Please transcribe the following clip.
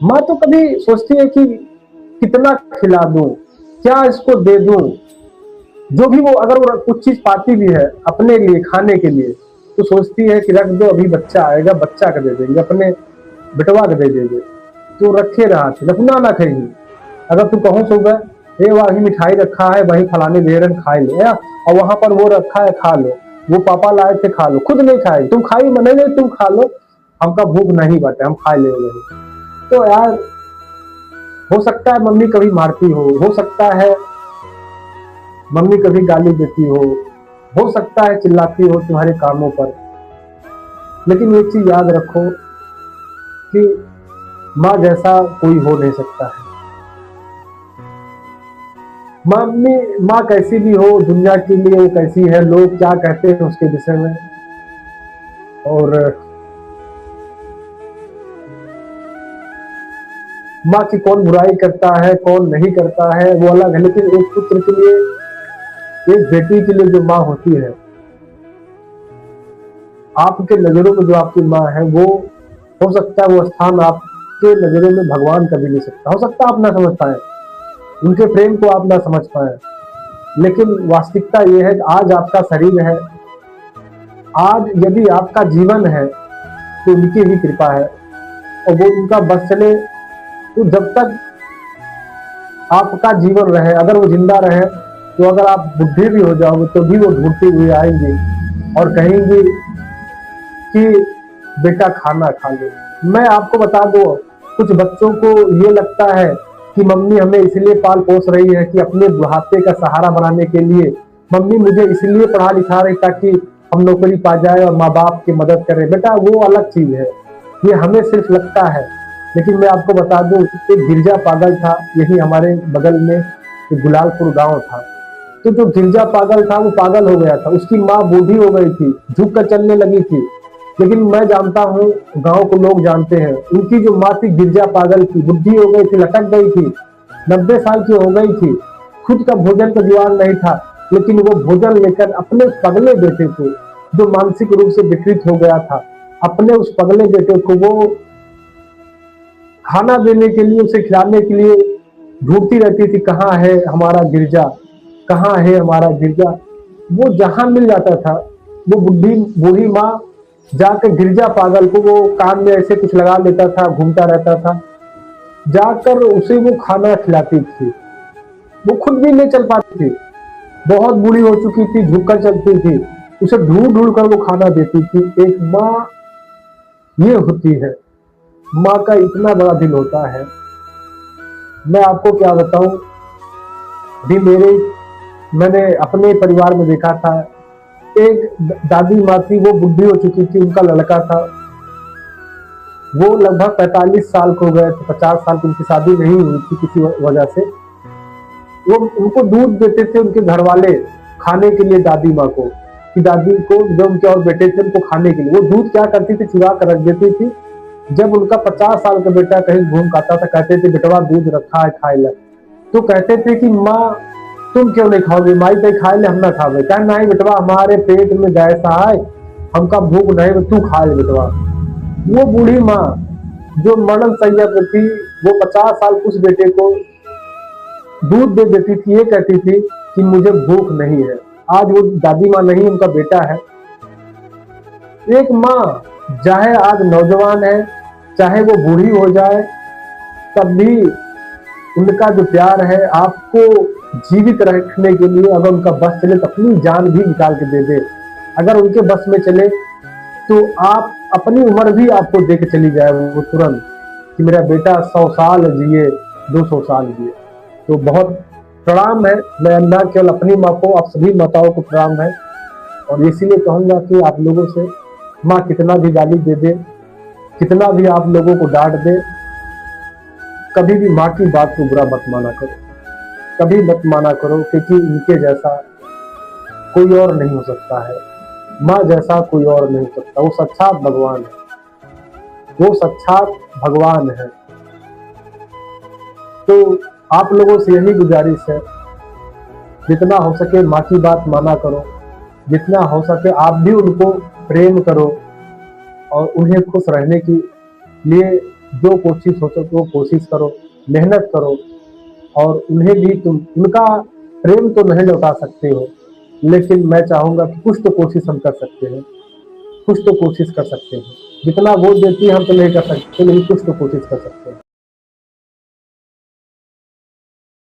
माँ तो कभी सोचती है कि कितना खिला दूं, क्या इसको दे दूं। जो भी वो अगर वो कुछ चीज पाती भी है अपने लिए खाने के लिए, तो सोचती है कि रख दो, अभी बच्चा आएगा, बच्चा का दे देंगे, अपने बिटवा के दे देंगे। तो रखे रहा थे अपना ना खाएगी। अगर तू कहूँ सुबह, ये वही मिठाई रखा है, वही फलाने दे रहे खा लो या, और वहां पर वो रखा है खा लो, वो पापा लाए थे खा लो, खुद नहीं खाए, तुम खाई मने नहीं, तुम खा लो, हमका भूख नहीं बाटे, हम खा ले रहे। तो यार, हो सकता है मम्मी कभी मारती हो सकता है मम्मी कभी गाली देती हो सकता है चिल्लाती हो तुम्हारे कामों पर, लेकिन एक चीज याद रखो कि माँ जैसा कोई हो नहीं सकता है। मम्मी, माँ कैसी भी हो दुनिया के लिए, वो कैसी है लोग क्या कहते हैं उसके विषय में, और माँ की कौन बुराई करता है कौन नहीं करता है वो अलग है, लेकिन एक पुत्र के लिए, एक बेटी के लिए जो माँ होती है, आपके नजरों में जो आपकी माँ है, वो हो सकता है वो स्थान आपके नजरों में भगवान कभी नहीं सकता। हो सकता है आप ना समझ पाए, उनके प्रेम को आप ना समझ पाए, लेकिन वास्तविकता ये है कि आज आपका शरीर है, आज यदि आपका जीवन है तो उनकी ही कृपा है, और वो उनका बस चले तो जब तक आपका जीवन रहे, अगर वो जिंदा रहे, तो अगर आप बुढ़े भी हो जाओगे तो भी वो ढूंढती हुई आएंगी और कहेंगी कि बेटा खाना खा लो। मैं आपको बता दूं, कुछ बच्चों को ये लगता है कि मम्मी हमें इसलिए पाल पोस रही है कि अपने बुढ़ापे का सहारा बनाने के लिए, मम्मी मुझे इसलिए पढ़ा लिखा रही ताकि हम नौकरी पा जाए और माँ बाप की मदद करें। बेटा वो अलग चीज है, ये हमें सिर्फ लगता है। लेकिन मैं आपको बता दूं, एक गिरजा पागल था, यही हमारे बगल में एक गुलालपुर गांव था। तो जो गिरजा पागल था वो पागल हो गया था, उसकी माँ बूढ़ी हो गई थी, झुक कर चलने लगी थी। लेकिन मैं जानता हूँ, गांव को लोग जानते हैं, उनकी जो माँ थी गिरजा पागल थी, बुद्धि हो गई थी, लटक गई थी, 90 साल की हो गई थी, खुद का भोजन का जुगाड़ नहीं था, लेकिन वो भोजन लेकर अपने पगले बेटे को, जो मानसिक रूप से विकृत हो गया था, अपने उस पगले बेटे को वो खाना देने के लिए, उसे खिलाने के लिए ढूंढती रहती थी, कहाँ है हमारा गिरजा, कहाँ है हमारा गिरजा। वो जहां मिल जाता था, वो बूढ़ी माँ जाकर गिरजा पागल को वो कान में ऐसे कुछ लगा लेता था, घूमता रहता था, जाकर उसे वो खाना खिलाती थी। वो खुद भी नहीं चल पाती थी, बहुत बूढ़ी हो चुकी थी, झुककर चलती थी, उसे ढूंढ ढूंढ कर वो खाना देती थी। एक माँ ये होती है, माँ का इतना बड़ा दिल होता है। मैं आपको क्या बताऊं, भी मैंने अपने परिवार में देखा था, एक दादी माँ थी, वो बुढ़ी हो चुकी थी, उनका लड़का था, वो लगभग 45 साल को हो गए थे, 50 साल की उनकी शादी नहीं हुई थी किसी वजह से। वो उनको दूध देते थे उनके घर वाले खाने के लिए दादी माँ को, कि दादी को जो उनके और बेटे थे उनको खाने के लिए, वो दूध क्या करती थी, चुरा कर रख देती थी। जब उनका 50 साल का बेटा कहीं घूम आता था, कहते थे बेटवा दूध रखा है खाए ला, तो कहते थे कि माँ तुम क्यों नहीं खाओगे, माई पे खाए ले, हम ना खावे, क्या नहीं बेटवा हमारे पेट में गैस आए, हमका भूख नहीं, तू खा ले बेटवा। वो बूढ़ी माँ जो मरण सैया पर थी, वो 50 साल उस बेटे को दूध दे देती थी, ये कहती थी कि मुझे भूख नहीं है। आज वो दादी माँ नहीं, उनका बेटा है। एक माँ चाहे आज नौजवान है, चाहे वो बूढ़ी हो जाए, तब भी उनका जो प्यार है आपको जीवित रखने के लिए, अगर उनका बस चले तो अपनी जान भी निकाल के दे दे। अगर उनके बस में चले तो आप अपनी उम्र भी आपको दे के चली जाए वो तुरंत, कि मेरा बेटा 100 साल जिए, 200 साल जिए। तो बहुत प्रणाम है, मैं ना केवल अपनी माँ को, आप सभी माताओं को प्रणाम है। और इसीलिए कहूंगा कि आप लोगों से, माँ कितना भी गाली दे दे, कितना भी आप लोगों को डांट दे, कभी भी माँ की बात को बुरा मत माना करो, कभी मत माना करो, क्योंकि इनके जैसा कोई और नहीं हो सकता है, माँ जैसा कोई और नहीं हो सकता। वो साक्षात भगवान है, वो साक्षात भगवान है। तो आप लोगों से यही गुजारिश है, जितना हो सके माँ की बात माना करो, जितना हो सके आप भी उनको प्रेम करो, और उन्हें खुश रहने के लिए जो कोशिश हो सके वो कोशिश करो, मेहनत करो, और उन्हें भी तुम उनका प्रेम तो नहीं लौटा सकते हो, लेकिन मैं चाहूँगा कि कुछ तो कोशिश हम कर सकते हैं, कुछ तो कोशिश कर सकते हैं। जितना वोट देती है हम तो नहीं कर सकते, लेकिन कुछ तो कोशिश कर सकते हैं।